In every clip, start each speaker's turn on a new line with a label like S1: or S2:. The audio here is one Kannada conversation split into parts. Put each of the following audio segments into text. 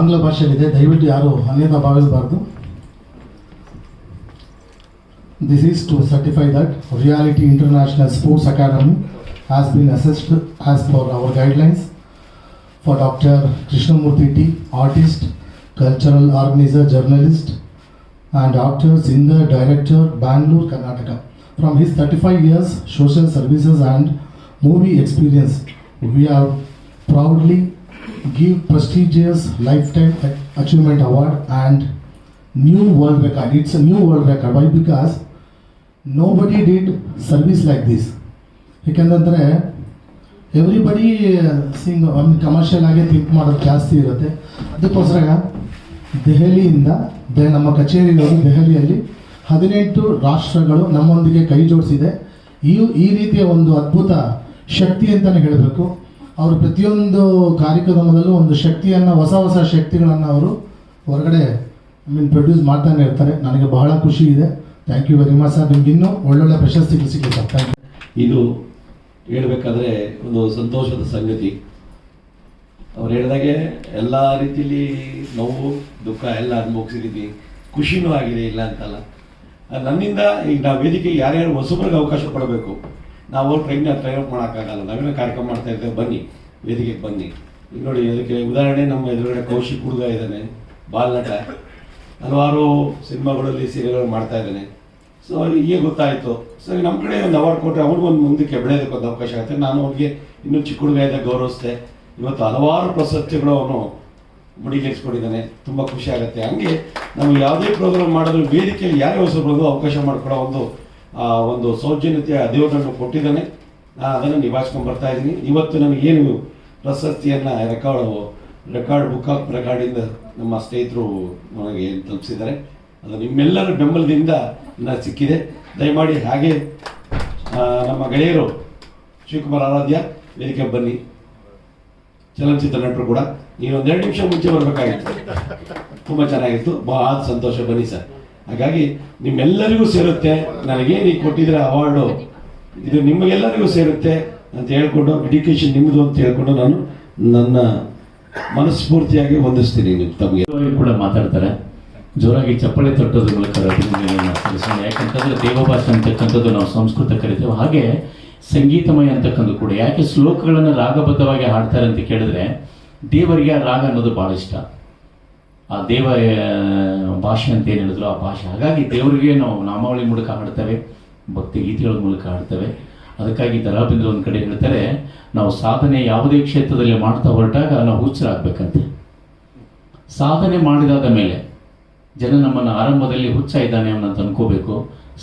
S1: ಆಂಗ್ಲ ಭಾಷೆಯಲ್ಲಿದೆ, ದಯವಿಟ್ಟು ಯಾರು ಅನ್ಯತಾ ಭಾವಿಸಬಾರ್ದು. This is to certify that Reality International Sports Academy has been assessed as per our guidelines for Dr. Krishnamurthy T, artist, cultural organizer, journalist, and Dr. Singer, director, Bangalore, Karnataka. From his 35 years social services and movie experience, we are proudly give prestigious lifetime achievement award and new world record. It's a new world record. Why? Because nobody did service like this. ಯಾಕೆಂದರೆ ಎವ್ರಿಬಡಿ ಸಿಂಗ್ ಒಂದು ಕಮರ್ಷಿಯಲ್ ಆಗಿ ಥಿಂಕ್ ಮಾಡೋದು ಜಾಸ್ತಿ ಇರುತ್ತೆ. ಅದಕ್ಕೋಸ್ಕರ ದೆಹಲಿಯಿಂದ ನಮ್ಮ ಕಚೇರಿ ಇರೋದು ದೆಹಲಿಯಲ್ಲಿ 18 ರಾಷ್ಟ್ರಗಳು ನಮ್ಮೊಂದಿಗೆ ಕೈ ಜೋಡಿಸಿದೆ. ಈ ರೀತಿಯ ಒಂದು ಅದ್ಭುತ ಶಕ್ತಿ ಅಂತಲೇ ಹೇಳಬೇಕು. ಅವರು ಪ್ರತಿಯೊಂದು ಕಾರ್ಯಕ್ರಮದಲ್ಲೂ ಒಂದು ಶಕ್ತಿಯನ್ನು, ಹೊಸ ಶಕ್ತಿಗಳನ್ನು ಅವರು ಹೊರಗಡೆ ಪ್ರೊಡ್ಯೂಸ್ ಮಾಡ್ತಾನೆ ಇರ್ತಾರೆ. ನನಗೆ ಬಹಳ ಖುಷಿ ಇದೆ. Thank you very much sir. ನಿಮ್ಗೆ ಇನ್ನೂ ಒಳ್ಳೊಳ್ಳೆ ಪ್ರಶಸ್ತಿಗಳು ಸಿಗುತ್ತೆ ಸರ್. Thank you.
S2: ಇದು ಹೇಳಬೇಕಾದ್ರೆ ಒಂದು ಸಂತೋಷದ ಸಂಗತಿ. ಅವ್ರು ಹೇಳಿದಾಗೆ ಎಲ್ಲ ರೀತಿಯಲ್ಲಿ ನೋವು ದುಃಖ ಎಲ್ಲ ಅನುಭವಿಸಿದ್ದೀವಿ, ಖುಷಿನೂ ಆಗಿದೆ, ಇಲ್ಲ ಅಂತಲ್ಲ. ನನ್ನಿಂದ ಈಗ ನಾವು ವೇದಿಕೆಗೆ ಯಾರ್ಯಾರು ಹೊಸಬ್ರಿಗೆ ಅವಕಾಶ ಕೊಡಬೇಕು, ನಾವು ಟ್ರೈನ್ ಅಪ್ ಮಾಡೋಕ್ಕಾಗಲ್ಲ. ನಾವೇನೋ ಕಾರ್ಯಕ್ರಮ ಮಾಡ್ತಾ ಇರ್ತೇವೆ, ಬನ್ನಿ ವೇದಿಕೆಗೆ ಬನ್ನಿ. ಈಗ ನೋಡಿ, ಅದಕ್ಕೆ ಉದಾಹರಣೆ ನಮ್ಮ ಎದುರುಗಡೆ ಕೌಶಿಕ್ ಹುಡುಗ ಇದ್ದಾನೆ, ಬಾಲ್ನಟ, ಹಲವಾರು ಸಿನಿಮಾಗಳಲ್ಲಿ ಸೀರಿಯಲ್ಗಳು ಮಾಡ್ತಾ ಇದ್ದಾನೆ. ಸೊ ಹೀಗೆ ಗೊತ್ತಾಯಿತು. ಸೊ ನಮ್ಮ ಕಡೆ ಒಂದು ಅವಾರ್ಡ್ ಕೊಟ್ಟರೆ ಅವ್ರಿಗೊಂದು ಮುಂದಕ್ಕೆ ಬೆಳೆಯೋದಕ್ಕೆ ಒಂದು ಅವಕಾಶ ಆಗುತ್ತೆ. ನಾನು ಅವ್ರಿಗೆ ಇನ್ನೂ ಚಿಕ್ಕ ಹುಡುಗ ಇದ್ದಾಗ ಗೌರವಿಸ್ದೆ. ಇವತ್ತು ಹಲವಾರು ಪ್ರಶಸ್ತಿಗಳು ಅವನು ಮುಡಿಗೇರಿಸ್ಕೊಂಡಿದ್ದಾನೆ. ತುಂಬ ಖುಷಿ ಆಗುತ್ತೆ. ಹಂಗೆ ನಾವು ಯಾವುದೇ ಪ್ರೋಗ್ರಾಮ್ ಮಾಡಿದ್ರು ವೇದಿಕೆಯಲ್ಲಿ ಯಾರೇ ಹೊಸಬ್ರು ಅವಕಾಶ ಮಾಡಿಕೊಡೋ ಒಂದು ಸೌಜನ್ಯತೆಯ ದೇವರನ್ನು ಕೊಟ್ಟಿದ್ದಾನೆ. ನಾನು ಅದನ್ನು ನಿಭಾಯಿಸ್ಕೊಂಡು ಬರ್ತಾ ಇದ್ದೀನಿ. ಇವತ್ತು ನನಗೇನು ಪ್ರಶಸ್ತಿಯನ್ನು ರೆಕಾರ್ಡ್ ಬುಕ್ ಆಫ್ ರೆಕಾರ್ಡಿಂದ ನಮ್ಮ ಸ್ನೇಹಿತರು ನನಗೆ ತಲುಪಿಸಿದ್ದಾರೆ. ಅದು ನಿಮ್ಮೆಲ್ಲರ ಬೆಂಬಲದಿಂದ ನನಗೆ ಸಿಕ್ಕಿದೆ. ದಯಮಾಡಿ ಹಾಗೆ ನಮ್ಮ ಗೆಳೆಯರು ಶಿವಕುಮಾರ್ ಆರಾಧ್ಯ ವೇದಿಕೆ ಬನ್ನಿ, ಚಲನಚಿತ್ರ ನಟರು ಕೂಡ. ನೀವು ಒಂದು 2 ನಿಮಿಷ ಮುಂಚೆ ಬರಬೇಕಾಗಿತ್ತು, ತುಂಬ ಚೆನ್ನಾಗಿತ್ತು, ಬಹಳ ಸಂತೋಷ. ಬನ್ನಿ ಸರ್. ಹಾಗಾಗಿ ನಿಮ್ಮೆಲ್ಲರಿಗೂ ಸೇರುತ್ತೆ. ನನಗೇನು ಈಗ ಕೊಟ್ಟಿದ್ರೆ ಅವಾರ್ಡು, ಇದು ನಿಮಗೆಲ್ಲರಿಗೂ ಸೇರುತ್ತೆ ಅಂತ ಹೇಳ್ಕೊಂಡು, ಡೆಡಿಕೇಶನ್ ನಿಮ್ಮದು ಅಂತ ಹೇಳ್ಕೊಂಡು ನಾನು ನನ್ನ ಮನಸ್ಫೂರ್ತಿಯಾಗಿ ವಂದಿಸ್ತೀನಿ. ತಮಗೆ
S3: ಕೂಡ ಮಾತಾಡ್ತಾರೆ, ಜೋರಾಗಿ ಚಪ್ಪಳೆ ತಟ್ಟೋದ್ರ ಮೂಲಕ ಯಾಕಂತಂದ್ರೆ ದೇವಭಾಷೆ ಅಂತಕ್ಕಂಥದ್ದು ನಾವು ಸಂಸ್ಕೃತ ಕರಿತೇವೆ. ಹಾಗೆ ಸಂಗೀತಮಯ ಅಂತಕ್ಕಂಥ ಕೂಡ. ಯಾಕೆ ಶ್ಲೋಕಗಳನ್ನು ರಾಗಬದ್ಧವಾಗಿ ಹಾಡ್ತಾರೆ ಅಂತ ಕೇಳಿದ್ರೆ, ದೇವರಿಗೆ ರಾಗ ಅನ್ನೋದು ಬಹಳ ಇಷ್ಟ. ಆ ದೇವ ಭಾಷೆ ಅಂತ ಏನು ಹೇಳಿದ್ರು ಆ ಭಾಷೆ. ಹಾಗಾಗಿ ದೇವರಿಗೆ ನಾವು ನಾಮಾವಳಿ ಮೂಲಕ ಹಾಡ್ತೇವೆ, ಭಕ್ತಿ ಗೀತೆಗಳ ಮೂಲಕ ಹಾಡ್ತೇವೆ. ಅದಕ್ಕಾಗಿ ದರಾಬೇಂದ್ರ ಒಂದು ಕಡೆ ಹೇಳ್ತಾರೆ, ನಾವು ಸಾಧನೆ ಯಾವುದೇ ಕ್ಷೇತ್ರದಲ್ಲಿ ಮಾಡ್ತಾ ಹೊರಟಾಗ ನಾವು ಹುಚ್ಚರಾಗಬೇಕಂತೆ. ಸಾಧನೆ ಮಾಡಿದಾದ ಮೇಲೆ ಜನ ನಮ್ಮನ್ನು ಆರಂಭದಲ್ಲಿ ಹುಚ್ಚ ಇದ್ದಾನೆ ಅವನಂತ ಅನ್ಕೋಬೇಕು.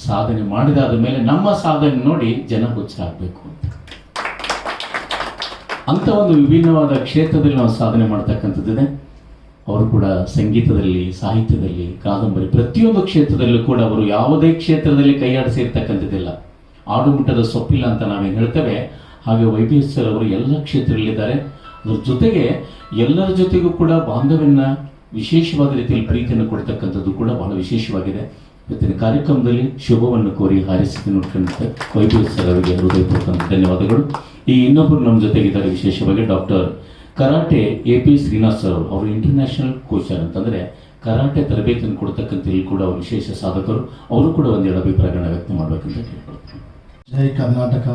S3: ಸಾಧನೆ ಮಾಡಿದಾದ ಮೇಲೆ ನಮ್ಮ ಸಾಧನೆ ನೋಡಿ ಜನ ಹುಚ್ಚರಾಗಬೇಕು ಅಂತ ಒಂದು ವಿಭಿನ್ನವಾದ ಕ್ಷೇತ್ರದಲ್ಲಿ ನಾವು ಸಾಧನೆ ಮಾಡ್ತಕ್ಕಂಥದ್ದಿದೆ. ಅವರು ಕೂಡ ಸಂಗೀತದಲ್ಲಿ, ಸಾಹಿತ್ಯದಲ್ಲಿ, ಕಾದಂಬರಿ, ಪ್ರತಿಯೊಂದು ಕ್ಷೇತ್ರದಲ್ಲೂ ಕೂಡ ಅವರು ಯಾವುದೇ ಕ್ಷೇತ್ರದಲ್ಲಿ ಕೈಯಾಡಿಸಿರ್ತಕ್ಕಂಥದ್ದಿಲ್ಲ. ಆಡುಮುಟ್ಟದ ಸೊಪ್ಪಿಲ್ಲ ಅಂತ ನಾವೇನು ಹೇಳ್ತೇವೆ, ಹಾಗೆ YBS ಸರ್ ಅವರು ಎಲ್ಲ ಕ್ಷೇತ್ರದಲ್ಲಿದ್ದಾರೆ. ಅದ್ರ ಜೊತೆಗೆ ಎಲ್ಲರ ಜೊತೆಗೂ ಕೂಡ ಬಾಂಧವ್ಯನ, ವಿಶೇಷವಾದ ರೀತಿಯಲ್ಲಿ ಪ್ರೀತಿಯನ್ನು ಕೊಡ್ತಕ್ಕಂಥದ್ದು ಕೂಡ ಬಹಳ ವಿಶೇಷವಾಗಿದೆ. ಇವತ್ತಿನ ಕಾರ್ಯಕ್ರಮದಲ್ಲಿ ಶುಭವನ್ನು ಕೋರಿ ಹಾರೈಸಿ ನೋಡ್ಕೊಂಡಂತೆ YBS ಸರ್ ಅವರಿಗೆ ಹೃದಯಪೂರ್ವಕ ಧನ್ಯವಾದಗಳು. ಈ ಇನ್ನೊಬ್ಬರು ನಮ್ಮ ಜೊತೆಗಿದ್ದಾರೆ, ವಿಶೇಷವಾಗಿ doctor karate AP Srinath sir ಅವರು ಇಂಟರ್ನ್ಯಾಷನಲ್ ಕೋಚರ್ ಅಂತಂದರೆ ಕರಾಟೆ ತರಬೇತಿಯನ್ನು ಕೊಡ್ತಕ್ಕಂಥ ಇಲ್ಲಿ ಕೂಡ ಅವರು ವಿಶೇಷ ಸಾಧಕರು. ಅವರು ಕೂಡ ಒಂದೆರಡು ಅಭಿಪ್ರಾಯಗಳನ್ನ ವ್ಯಕ್ತ ಮಾಡಬೇಕಂತ ಕೇಳ್ಕೊಳ್ತೀನಿ.
S1: ಜೈ ಕರ್ನಾಟಕ.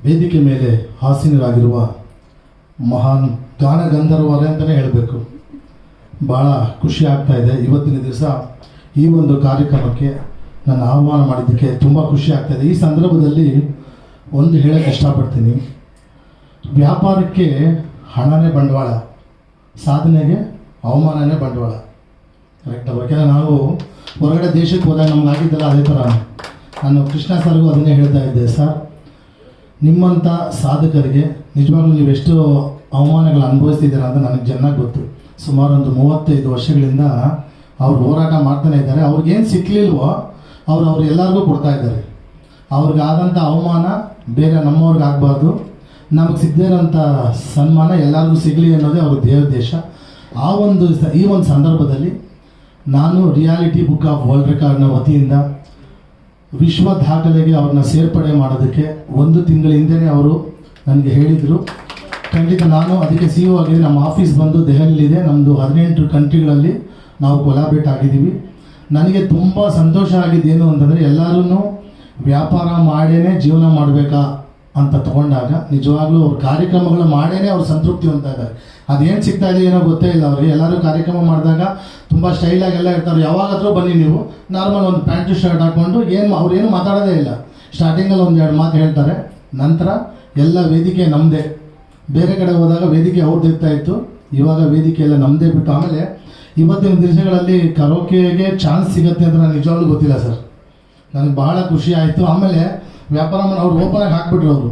S1: ವೇದಿಕೆ ಮೇಲೆ ಹಾಸೀನರಾಗಿರುವ ಮಹಾನ್ ಗಾನ ಗಂಧರ್ವರೇ ಅಂತಲೇ ಹೇಳಬೇಕು. ಭಾಳ ಖುಷಿ ಆಗ್ತಾ ಇದೆ. ಇವತ್ತಿನ ದಿವಸ ಈ ಒಂದು ಕಾರ್ಯಕ್ರಮಕ್ಕೆ ನನ್ನ ಆಹ್ವಾನ ಮಾಡಿದ್ದಕ್ಕೆ ತುಂಬ ಖುಷಿ ಆಗ್ತಾ ಇದೆ. ಈ ಸಂದರ್ಭದಲ್ಲಿ ಒಂದು ಹೇಳಕ್ಕೆ ಇಷ್ಟಪಡ್ತೀನಿ, ವ್ಯಾಪಾರಕ್ಕೆ ಹಣನೇ ಬಂಡವಾಳ, ಸಾಧನೆಗೆ ಅವಮಾನನೇ ಬಂಡವಾಳ. ಕರೆಕ್ಟ್ ಅಲ್ವಾ? ಯಾಕೆಂದರೆ ನಾವು ಹೊರಗಡೆ ದೇಶಕ್ಕೆ ಹೋದಾಗ ನಮಗಾಗಿದ್ದಲ್ಲ ಅದೇ ಥರ. ನಾನು ಕೃಷ್ಣ ಸರ್ಗೂ ಅದನ್ನೇ ಹೇಳ್ತಾ ಇದ್ದೆ, ಸರ್ ನಿಮ್ಮಂಥ ಸಾಧಕರಿಗೆ ನಿಜವಾಗ್ಲೂ ನೀವು ಎಷ್ಟು ಅವಮಾನಗಳು ಅನುಭವಿಸ್ತಿದ್ದೀರಾ ಅಂತ ನನಗೆ ಚೆನ್ನಾಗಿ ಗೊತ್ತು. ಸುಮಾರು ಒಂದು 35 ವರ್ಷಗಳಿಂದ ಅವ್ರು ಹೋರಾಟ ಮಾಡ್ತಾನೆ ಇದ್ದಾರೆ. ಅವ್ರಿಗೇನು ಸಿಕ್ಕಲಿಲ್ವೋ ಅವ್ರು ಎಲ್ಲರಿಗೂ ಕೊಡ್ತಾ ಇದ್ದಾರೆ. ಅವ್ರಿಗಾದಂಥ ಅವಮಾನ ಬೇರೆ ನಮ್ಮವ್ರಿಗೆ ಆಗಬಾರ್ದು, ನಮಗೆ ಸಿಗದೇ ಇರೋಂಥ ಸನ್ಮಾನ ಎಲ್ಲರಿಗೂ ಸಿಗಲಿ ಅನ್ನೋದೇ ಅವ್ರ ದೇಶ. ಈ ಒಂದು ಸಂದರ್ಭದಲ್ಲಿ ನಾನು ರಿಯಾಲಿಟಿ ಬುಕ್ ಆಫ್ ವರ್ಲ್ಡ್ ರೆಕಾರ್ಡ್ನ ವತಿಯಿಂದ ವಿಶ್ವ ದಾಖಲೆಗೆ ಅವ್ರನ್ನ ಸೇರ್ಪಡೆ ಮಾಡೋದಕ್ಕೆ 1 ತಿಂಗಳ ಹಿಂದೆಯೇ ಅವರು ನನಗೆ ಹೇಳಿದರು. ಖಂಡಿತ ನಾನು ಅದಕ್ಕೆ ಸಿ ಒ ಆಗಿದೆ. ನಮ್ಮ ಆಫೀಸ್ ಬಂದು ದೆಹಲಿಲಿದೆ. ನಮ್ಮದು 18 ಕಂಟ್ರಿಗಳಲ್ಲಿ ನಾವು ಕೊಲಾಬ್ರೇಟ್ ಆಗಿದ್ದೀವಿ. ನನಗೆ ತುಂಬ ಸಂತೋಷ ಆಗಿದ್ದೇನು ಅಂತಂದರೆ ಎಲ್ಲರೂ ವ್ಯಾಪಾರ ಮಾಡೇ ಜೀವನ ಮಾಡಬೇಕಾ ಅಂತ ತಗೊಂಡಾಗ ನಿಜವಾಗ್ಲೂ ಅವ್ರ ಕಾರ್ಯಕ್ರಮಗಳು ಮಾಡೇ ಅವ್ರು ಸಂತೃಪ್ತಿ ಹೊಂದ್ತಾ ಇದ್ದಾರೆ. ಅದೇನು ಸಿಗ್ತಾ ಇದೆ ಏನೋ ಗೊತ್ತೇ ಇಲ್ಲ ಅವ್ರಿಗೆ. ಎಲ್ಲರೂ ಕಾರ್ಯಕ್ರಮ ಮಾಡಿದಾಗ ತುಂಬ ಸ್ಟೈಲಾಗೆಲ್ಲ ಇರ್ತಾರೆ. ಯಾವಾಗಾದರೂ ಬನ್ನಿ ನೀವು ನಾರ್ಮಲ್ ಒಂದು ಪ್ಯಾಂಟು ಶರ್ಟ್ ಹಾಕ್ಕೊಂಡು ಅವ್ರೇನು ಮಾತಾಡೋದೇ ಇಲ್ಲ. ಸ್ಟಾರ್ಟಿಂಗಲ್ಲಿ 1-2 ಮಾತು ಹೇಳ್ತಾರೆ, ನಂತರ ಎಲ್ಲ ವೇದಿಕೆ ನಮ್ಮದೇ. ಬೇರೆ ಕಡೆ ಹೋದಾಗ ವೇದಿಕೆ ಅವ್ರದ್ದು ಇರ್ತಾ ಇತ್ತು, ಇವಾಗ ವೇದಿಕೆ ಎಲ್ಲ ನಮ್ಮದೇ ಬಿಟ್ಟು. ಆಮೇಲೆ ಇವತ್ತಿನ ದಿವಸಗಳಲ್ಲಿ ಕರೋಕೆಗೆ ಚಾನ್ಸ್ ಸಿಗುತ್ತೆ ಅಂತ ನನಗೆ ನಿಜವಾಗ್ಲೂ ಗೊತ್ತಿಲ್ಲ ಸರ್. ನನಗೆ ಭಾಳ ಖುಷಿ ಆಯಿತು. ಆಮೇಲೆ ವ್ಯಾಪಾರ ಮಾಡಿ ಅವ್ರು ಓಪನಾಗಿ ಹಾಕ್ಬಿಟ್ರು ಅವರು.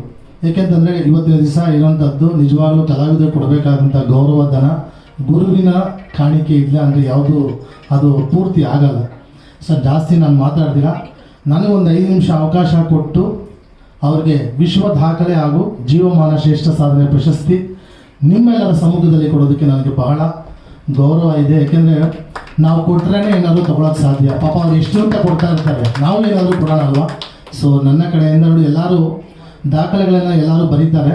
S1: ಏಕೆಂತಂದರೆ ಇವತ್ತಿನ ದಿವಸ ಇರೋಂಥದ್ದು ನಿಜವಾಗ್ಲೂ ಕಲಾವಿದರು ಕೊಡಬೇಕಾದಂಥ ಗೌರವಧನ ಗುರುವಿನ ಕಾಣಿಕೆ ಇಲ್ಲ ಅಂದರೆ ಯಾವುದು ಅದು ಪೂರ್ತಿ ಆಗಲ್ಲ ಸರ್. ಜಾಸ್ತಿ ನಾನು ಮಾತಾಡ್ದಿಲ್ಲ. ನನಗೊಂದು 5 ನಿಮಿಷ ಅವಕಾಶ ಕೊಟ್ಟು ಅವ್ರಿಗೆ ವಿಶ್ವ ದಾಖಲೆ ಹಾಗೂ ಜೀವಮಾನ ಶ್ರೇಷ್ಠ ಸಾಧನೆ ಪ್ರಶಸ್ತಿ ನಿಮ್ಮೆಲ್ಲರ ಸಮ್ಮುಖದಲ್ಲಿ ಕೊಡೋದಕ್ಕೆ ನನಗೆ ಬಹಳ ಗೌರವ ಇದೆ. ಯಾಕೆಂದರೆ ನಾವು ಕೊಟ್ಟರೆ ಏನಾದರೂ ತೊಗೊಳಕ್ಕೆ ಸಾಧ್ಯ. ಪಾಪ ಅವ್ರು ಎಷ್ಟು ಅಂತ ಕೊಡ್ತಾ ಇರ್ತಾರೆ, ನಾವು ಏನಾದರೂ ಕೊಡೋಣ ಅಲ್ವಾ. ಸೊ ನನ್ನ ಕಡೆಯಿಂದ ನೋಡಿ ಎಲ್ಲರೂ ದಾಖಲೆಗಳನ್ನು ಎಲ್ಲರೂ ಬರೀತಾರೆ.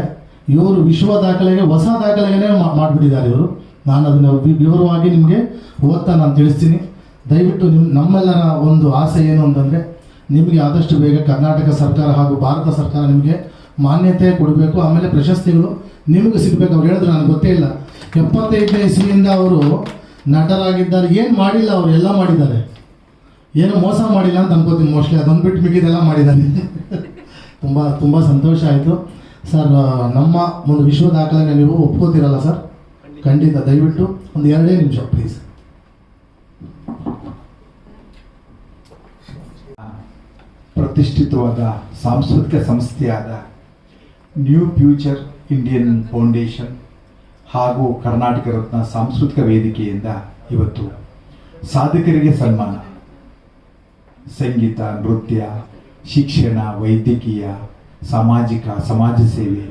S1: ಇವರು ವಿಶ್ವ ದಾಖಲೆಗೆ ಹೊಸ ದಾಖಲೆಗೆ ಮಾಡಿಬಿಟ್ಟಿದ್ದಾರೆ ಇವರು. ನಾನು ಅದನ್ನು ವಿವರವಾಗಿ ನಿಮಗೆ ಓದ್ತಾ ನಾನು ತಿಳಿಸ್ತೀನಿ. ದಯವಿಟ್ಟು ನಮ್ಮೆಲ್ಲರ ಒಂದು ಆಸೆ ಏನು ಅಂತಂದರೆ ನಿಮಗೆ ಆದಷ್ಟು ಬೇಗ ಕರ್ನಾಟಕ ಸರ್ಕಾರ ಹಾಗೂ ಭಾರತ ಸರ್ಕಾರ ನಿಮಗೆ ಮಾನ್ಯತೆ ಕೊಡಬೇಕು. ಆಮೇಲೆ ಪ್ರಶಸ್ತಿಗಳು ನಿಮಗೆ ಸಿಗಬೇಕು. ಅವ್ರು ಹೇಳಿದ್ರು ನನಗೆ ಗೊತ್ತೇ ಇಲ್ಲ. 75ನೇ ಇಸ್ವಿಯಿಂದ ಅವರು ನಟರಾಗಿದ್ದಾರೆ. ಏನು ಮಾಡಿಲ್ಲ, ಅವರು ಎಲ್ಲ ಮಾಡಿದ್ದಾರೆ. ಏನು ಮೋಸ ಮಾಡಿಲ್ಲ ಅಂತ ಅನ್ಕೋತೀನಿ ಮೋಸ್ಟ್ಲಿ. ಅದೊಂದು ಬಿಟ್ಟು ಮಿಕ್ಕಿದೆಲ್ಲ ಮಾಡಿದ್ದಾರೆ. ತುಂಬ ಸಂತೋಷ ಆಯಿತು ಸರ್. ನಮ್ಮ ಒಂದು ವಿಶ್ವ ದಾಖಲೆನ ನೀವು ಒಪ್ಕೋತೀರಲ್ಲ ಸರ್? ಖಂಡಿತ. ದಯವಿಟ್ಟು ಒಂದು 2 ನಿಮಿಷ ಪ್ಲೀಸ್.
S4: ಪ್ರತಿಷ್ಠಿತವಾದ ಸಾಂಸ್ಕೃತಿಕ ಸಂಸ್ಥೆಯಾದ ನ್ಯೂ ಫ್ಯೂಚರ್ ಇಂಡಿಯನ್ ಫೌಂಡೇಶನ್ ಹಾಗೂ ಕರ್ನಾಟಕ ರತ್ನ ಸಾಂಸ್ಕೃತಿಕ ವೇದಿಕೆಯಿಂದ ಇವತ್ತು ಸಾಧಕರಿಗೆ ಸನ್ಮಾನ, ಸಂಗೀತ, ನೃತ್ಯ, ಶಿಕ್ಷಣ, ವೈದ್ಯಕೀಯ, ಸಾಮಾಜಿಕ ಸಮಾಜ ಸೇವೆ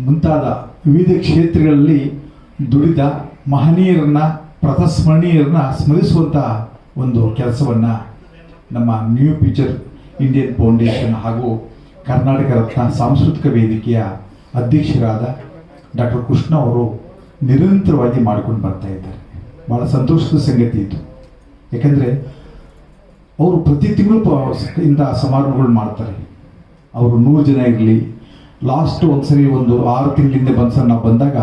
S4: ಮುಂತಾದ ವಿವಿಧ ಕ್ಷೇತ್ರಗಳಲ್ಲಿ ದುಡಿದ ಮಹನೀಯರನ್ನ, ಪ್ರತಸ್ಮರಣೀಯರನ್ನ ಸ್ಮರಿಸುವಂಥ ಒಂದು ಕೆಲಸವನ್ನು ನಮ್ಮ ನ್ಯೂ ಫ್ಯೂಚರ್ ಇಂಡಿಯನ್ ಫೌಂಡೇಶನ್ ಹಾಗೂ ಕರ್ನಾಟಕ ರತ್ನ ಸಾಂಸ್ಕೃತಿಕ ವೇದಿಕೆಯ ಅಧ್ಯಕ್ಷರಾದ ಡಾಕ್ಟರ್ ಕೃಷ್ಣ ಅವರು ನಿರಂತರವಾಗಿ ಮಾಡಿಕೊಂಡು ಬರ್ತಾ ಇದ್ದಾರೆ. ಭಾಳ ಸಂತೋಷದ ಸಂಗತಿ ಇದು. ಯಾಕಂದರೆ ಅವರು ಪ್ರತಿ ತಿಂಗಳು ಇಂಥ ಸಮಾರಂಭಗಳು ಮಾಡ್ತಾರೆ. ಅವರು 100 ಜನ ಇರಲಿ, ಲಾಸ್ಟ್ ಒಂದ್ಸರಿ ಒಂದು 6 ತಿಂಗಳಿಂದ ಬಂದು ನಾವು ಬಂದಾಗ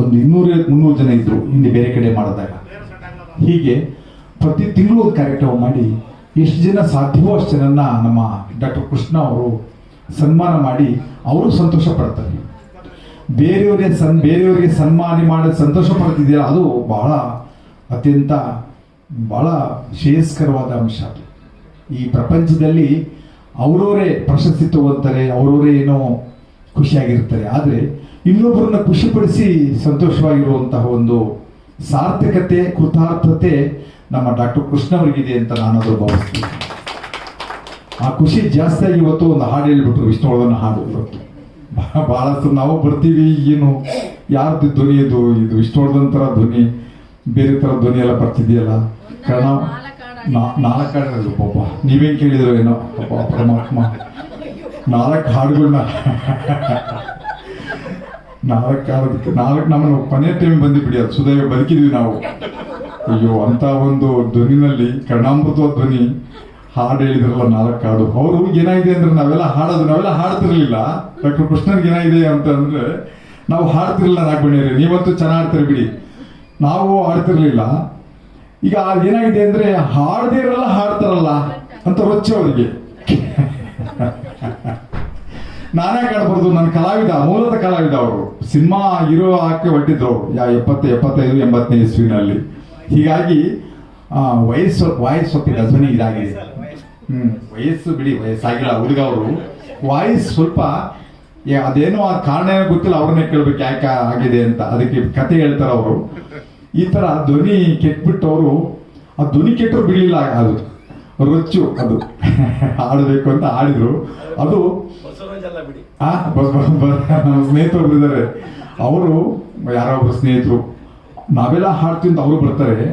S4: ಒಂದು 200-300 ಜನ ಇದ್ದರು ಹಿಂದೆ ಬೇರೆ ಕಡೆ ಮಾಡಿದಾಗ. ಹೀಗೆ ಪ್ರತಿ ತಿಂಗಳು ಒಂದು ಕಾರ್ಯಕ್ರಮ ಮಾಡಿ ಎಷ್ಟು ಜನ ಸಾಧ್ಯವೋ ಅಷ್ಟು ಜನನ್ನ ನಮ್ಮ ಡಾಕ್ಟರ್ ಕೃಷ್ಣ ಅವರು ಸನ್ಮಾನ ಮಾಡಿ ಅವರು ಸಂತೋಷ ಪಡ್ತಾರೆ. ಬೇರೆಯವರಿಗೆ ಸನ್ಮಾನ ಮಾಡಿ ಸಂತೋಷ ಪಡ್ತಿದೆಯಲ್ಲ, ಅದು ಬಹಳ ಅತ್ಯಂತ ಬಹಳ ಶ್ರೇಯಸ್ಕರವಾದ ಅಂಶ. ಈ ಪ್ರಪಂಚದಲ್ಲಿ ಅವರವರೇ ಪ್ರಶಸ್ತಿ ತಗೋತಾರೆ, ಅವರವರೇ ಏನೋ ಖುಷಿಯಾಗಿರ್ತಾರೆ. ಆದರೆ ಇನ್ನೊಬ್ಬರನ್ನ ಖುಷಿಪಡಿಸಿ ಸಂತೋಷವಾಗಿರುವಂತಹ ಒಂದು ಸಾರ್ಥಕತೆ, ಕೃತಾರ್ಥತೆ ನಮ್ಮ ಡಾಕ್ಟರ್ ಕೃಷ್ಣ ಅವರಿಗಿದೆ ಅಂತ ನಾನು ಅದು ಭಾವಿಸ್ತೀನಿ. ಆ ಖುಷಿ ಜಾಸ್ತಿಯಾಗಿ ಇವತ್ತು ಒಂದು ಹಾಡು ಹೇಳಿಬಿಟ್ರು, ವಿಷ್ಣುವರ್ಧನ ಹಾಡು. ಇವತ್ತು ಬಹಳಷ್ಟು ನಾವು ಬರ್ತೀವಿ, ಏನು ಯಾರ್ದು ಧ್ವನಿ ಇದು ವಿಷ್ಣುವರ್ಧನ್ ಥರ ಧ್ವನಿ, ಬೇರೆ ಥರ ಧ್ವನಿ ಎಲ್ಲ ಬರ್ತಿದೆಯಲ್ಲ. ಕಾರಣ 4 ಹಾಡು ಪಾಪ ನೀವೇನು ಕೇಳಿದ್ರು ಏನೋ ಪಾಪ ಪರಮಾತ್ಮ 4 ಹಾಡುಗಳನ್ನ 4 ನಮ್ಮನ್ನು ಕೊನೆ ಟೈಮ್ ಬಂದು ಬಿಡಿ, ಅದು ಸುದೈವ ಬದುಕಿದ್ವಿ ನಾವು. ಅಯ್ಯೋ, ಅಂತ ಒಂದು ಧ್ವನಿನಲ್ಲಿ ಕರ್ಣಾಮೃತವಾದ ಧ್ವನಿ ಹಾಡು ಹೇಳಿದ್ರಲ್ಲ 4 ಹಾಡು. ಅವರು ಏನಾಗಿದೆ ಅಂದ್ರೆ ನಾವೆಲ್ಲ ಹಾಡ್ತಿರ್ಲಿಲ್ಲ. ಡಾಕ್ಟರ್ ಕೃಷ್ಣನ್ಗೆ ಏನಾಗಿದೆ ಅಂತ ಅಂದ್ರೆ ನಾವು ಹಾಡ್ತಿರ್ಲಿಲ್ಲ. ನಾಗಬಣ್ಣಿಯರೇ ನೀವಂತೂ ಚೆನ್ನಾಗಿ ಆಡ್ತಾರೆ ಬಿಡಿ, ನಾವು ಆಡ್ತಿರ್ಲಿಲ್ಲ. ಈಗ ಏನಾಗಿದೆ ಅಂದ್ರೆ ಹಾಡ್ದಿರಲ್ಲ ಹಾಡ್ತಾರಲ್ಲ ಅಂತ ರೊಚ್ಚ ಅವರಿಗೆ. ನಾನೇ ಕಾಡ್ಬಾರ್ದು, ನನ್ನ ಕಲಾವಿದ, ಮೂಲದ ಕಲಾವಿದ. ಅವರು ಸಿನಿಮಾ ಹೀರೋ ಹಾಕಿ ಹೊಟ್ಟಿದ್ರು ಅವರು 75-80ನೇ ಇಸ್ವಿನಲ್ಲಿ. ಹೀಗಾಗಿ ವಯಸ್ಸು ಸ್ವಲ್ಪ ಧ್ವನಿ ಇದಾಗಿದೆ. ವಯಸ್ಸು ಬಿಡಿ, ವಯಸ್ಸಾಗಿಲ್ಲ ಹುಡುಗ ಅವರು. ವಾಯ್ಸ್ ಸ್ವಲ್ಪ ಅದೇನೋ ಆ ಕಾರಣ ಏನೋ ಗೊತ್ತಿಲ್ಲ, ಅವ್ರನ್ನೇ ಕೇಳ್ಬೇಕು ಯಾಕೆ ಆಗಿದೆ ಅಂತ. ಅದಕ್ಕೆ ಕತೆ ಹೇಳ್ತಾರೆ ಅವರು. ಈ ತರ ಧ್ವನಿ ಕೆಟ್ಬಿಟ್ಟು ಅವರು ಆ ಧ್ವನಿ ಕೆಟ್ಟರು ಬಿಡಲಿಲ್ಲ, ಅದು ರೊಚ್ಚು ಅದು ಆಡಬೇಕು ಅಂತ ಆಡಿದ್ರು. ಅದು ನಮ್ಮ ಸ್ನೇಹಿತರು ಇದ್ದಾರೆ, ಅವರು ಯಾರೋ ಒಬ್ರು ಸ್ನೇಹಿತರು, ನಾವೆಲ್ಲ ಹಾಡ್ತೀವಿ ಅಂತ ಅವರು ಬರ್ತಾರೆ.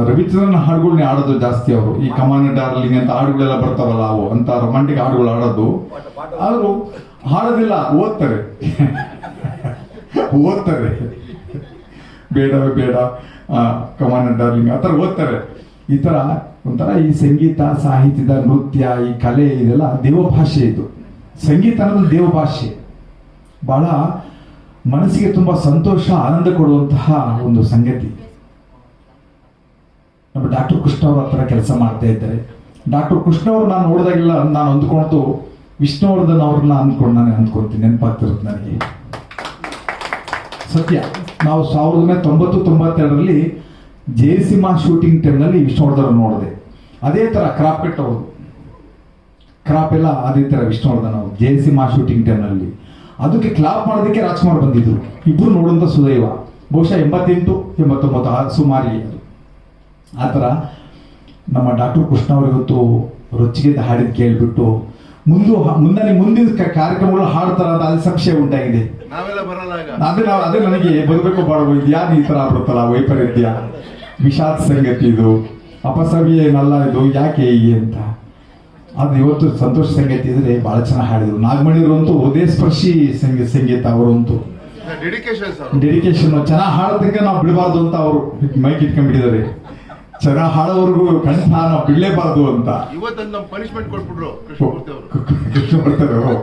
S4: ರವಿಚಂದ್ರನ್ ಹಾಡುಗಳನ್ನ ಆಡೋದು ಜಾಸ್ತಿ ಅವರು. ಈ ಕಮಾನ್ ಡಾರ್ಲಿಂಗ್ ಅಂತ ಹಾಡುಗಳೆಲ್ಲ ಬರ್ತಾವಲ್ಲ, ಅವು ಅಂತ ರೊಮ್ಯಾಂಟಿಕ್ ಹಾಡುಗಳು ಆಡೋದು. ಆದರೂ ಹಾಡೋದಿಲ್ಲ, ಓದ್ತಾರೆ. ಓದ್ತಾರೆ, ಬೇಡವೇ ಬೇಡ, ಕಮಾನ್ ಡಾರ್ಲಿಂಗ್ ಆ ಥರ ಓದ್ತಾರೆ. ಈ ಥರ ಒಂಥರ ಈ ಸಂಗೀತ, ಸಾಹಿತ್ಯದ, ನೃತ್ಯ, ಈ ಕಲೆ ಇದೆಲ್ಲ ದೇವಭಾಷೆ. ಇದು ಸಂಗೀತ ಅನ್ನೋದು ದೇವಭಾಷೆ. ಬಹಳ ಮನಸ್ಸಿಗೆ ತುಂಬ ಸಂತೋಷ, ಆನಂದ ಕೊಡುವಂತಹ ಒಂದು ಸಂಗತಿ. ನಮ್ಮ ಡಾಕ್ಟರ್ ಕೃಷ್ಣ ಅವ್ರ ಹತ್ರ ಕೆಲಸ ಮಾಡ್ತಾ ಇದ್ದಾರೆ. ಡಾಕ್ಟರ್ ಕೃಷ್ಣ ಅವರು ನಾನು ನೋಡಿದಾಗೆಲ್ಲ ನಾನು ಅಂದ್ಕೊಂಡು ವಿಷ್ಣುವರ್ಧನ್ ಅವ್ರನ್ನ ನಾನು ಅಂದ್ಕೊಳ್ತೀನಿ, ನೆನಪಾಗ್ತಿರುತ್ತೆ ನನಗೆ. ಸತ್ಯ, ನಾವು 1992ರಲ್ಲಿ ಜಯಸಿಂಹ ಶೂಟಿಂಗ್ ಟೈಮ್ನಲ್ಲಿ ವಿಷ್ಣುವರ್ಧನ್ ನೋಡಿದೆ. ಅದೇ ಥರ ಕ್ರಾಪ್ ಕಟ್ ಅವರು, ಕ್ರಾಪ್ ಎಲ್ಲ ಅದೇ ಥರ ವಿಷ್ಣುವರ್ಧನ್ ಅವರು ಜಯಸಿಂಹ ಶೂಟಿಂಗ್ ಟೈಮ್ನಲ್ಲಿ. ಅದಕ್ಕೆ ಕ್ಲಾಪ್ ಮಾಡೋದಕ್ಕೆ ರಾಜ್ಕುಮಾರ್ ಬಂದಿದ್ರು. ಇಬ್ಬರು ನೋಡುವಂಥ ಸುದೈವ. ಬಹುಶಃ 88, 89 ಸುಮಾರಿಗೆ ಅದು. ಆ ಥರ ನಮ್ಮ ಡಾಕ್ಟರ್ ಕೃಷ್ಣ ಅವರು ಇವತ್ತು ರೊಚ್ಚಿಗೆದ್ದು ಹಾಡಿದ ಕೇಳಿಬಿಟ್ಟು ಮುಂದಿನ ಕಾರ್ಯಕ್ರಮಗಳು ಹಾಡ್ತಾರ ಅಂತ ಅಲ್ಲಿ ಸಂಶಯ ಉಂಟಾಗಿದೆ. ಅದೇ ನನಗೆ ಬರಬೇಕು ಬಾಡಬೇಕು, ಇದು ಯಾರು ಈ ಥರ ಆಗ್ಬಿಡುತ್ತಲ್ಲ, ವೈಪರೀತ್ಯ, ವಿಷಾದ ಸಂಗತಿ, ಇದು ಅಪಸವ್ಯ ಏನಲ್ಲ, ಇದು ಯಾಕೆ ಹೀಗೆ ಅಂತ. ಅದು ಇವತ್ತು ಸಂತೋಷ ಸಂಗತಿ ಇದ್ರೆ ಬಹಳ ಚೆನ್ನಾಗಿ ಹಾಡಿದ್ರು. ನಾಗಮಣಿಯರಂತೂ ಉದಯ ಸ್ಪರ್ಶಿ ಸಂಗೀತ ಅವರಂತೂ ಡೆಡಿಕೇಶನ್. ಚೆನ್ನಾಗಿ ಹಾಡೋದಕ್ಕೆ ನಾವು ಬಿಡಬಾರ್ದು ಅಂತ ಅವರು ಮೈಕ್ ಇಟ್ಕೊಂಡ್ಬಿಟ್ಟಿದ್ದಾರೆ. ಚೆನ್ನಾಗಿ ಹಾಡೋವರೆಗೂ ಕಂಠ ನಾವು ಬಿಡಲೇಬಾರ್ದು ಅಂತ
S5: ಇವತ್ತು ಪನಿಷ್ಮೆಂಟ್ ಕೊಟ್ಬಿಟ್ರು ಕೃಷ್ಣಮೂರ್ತಿ ಅವರು.
S4: ಕೃಷ್ಣಮೂರ್ತಿ ಅವರು